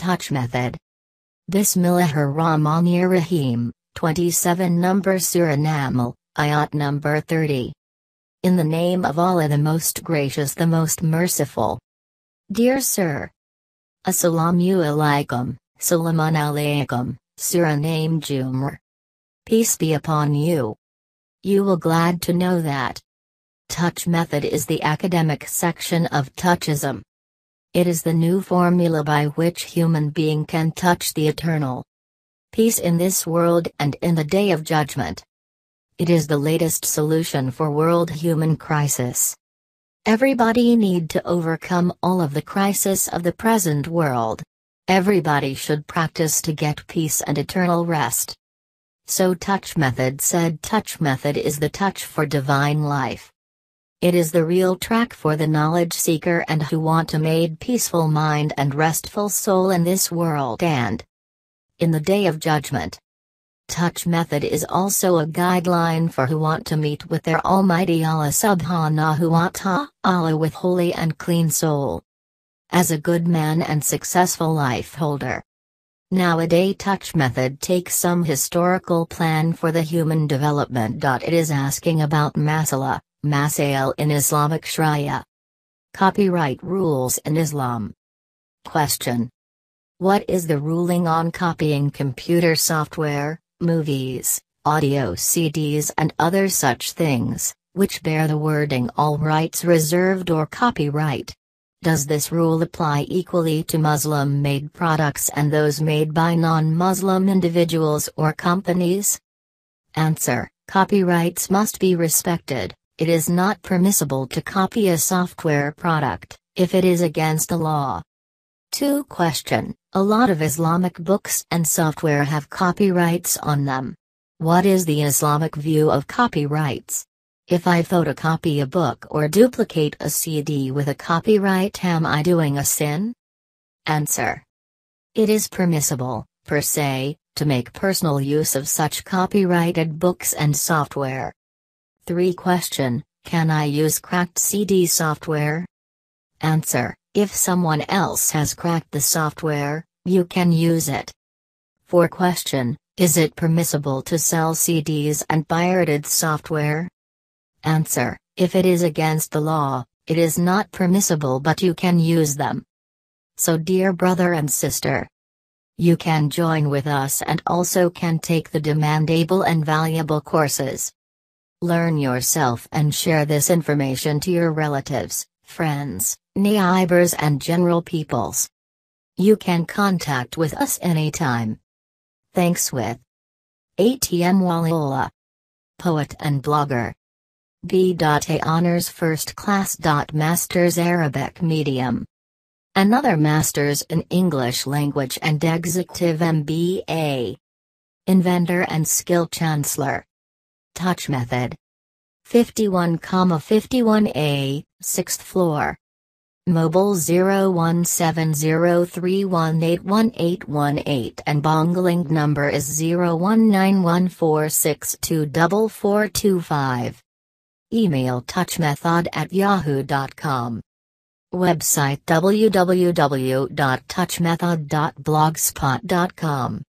Touch method. Bismillahir-Rahmanir-Rahim, 27 number Surah Naml, Ayat number 30. In the name of Allah, the most gracious, the most merciful. Dear Sir. Assalamu alaikum, Salamun alaikum, Surah name Jumr. Peace be upon you. You will glad to know that touch method is the academic section of touchism. It is the new formula by which human being can touch the eternal peace in this world and in the day of judgment. It is the latest solution for world human crisis. Everybody need to overcome all of the crisis of the present world. Everybody should practice to get peace and eternal rest. So touch method said touch method is the touch for divine life. It is the real track for the knowledge seeker and who want to made peaceful mind and restful soul in this world and in the day of judgment. Touch method is also a guideline for who want to meet with their Almighty Allah Subhanahu wa Ta'ala with holy and clean soul. As a good man and successful life holder. Nowadays touch method takes some historical plan for the human development. It is asking about masala, masail in Islamic Sharia. Copyright rules in Islam. Question. What is the ruling on copying computer software, movies, audio CDs and other such things, which bear the wording all rights reserved or copyright? Does this rule apply equally to Muslim-made products and those made by non-Muslim individuals or companies? Answer. Copyrights must be respected. It is not permissible to copy a software product, if it is against the law. 2. Question. A lot of Islamic books and software have copyrights on them. What is the Islamic view of copyrights? If I photocopy a book or duplicate a CD with a copyright, am I doing a sin? Answer. It is permissible, per se, to make personal use of such copyrighted books and software. 3. Question. Can I use cracked CD software? Answer. If someone else has cracked the software, you can use it. 4. Question. Is it permissible to sell CDs and pirated software? Answer. If it is against the law, it is not permissible, but you can use them. So dear brother and sister, you can join with us and also can take the demandable and valuable courses. Learn yourself and share this information to your relatives, friends, neighbors and general peoples. You can contact with us anytime. Thanks with ATM Waliola, poet and blogger. B.A Honors First Class. Masters Arabic Medium. Another Masters in English Language and Executive MBA. Inventor and Skill Chancellor. Touch method. 51,51A, 6th floor. Mobile 017031811818 and Bongling number is 019146244425. Email touchmethod@yahoo.com. Website www.touchmethod.blogspot.com.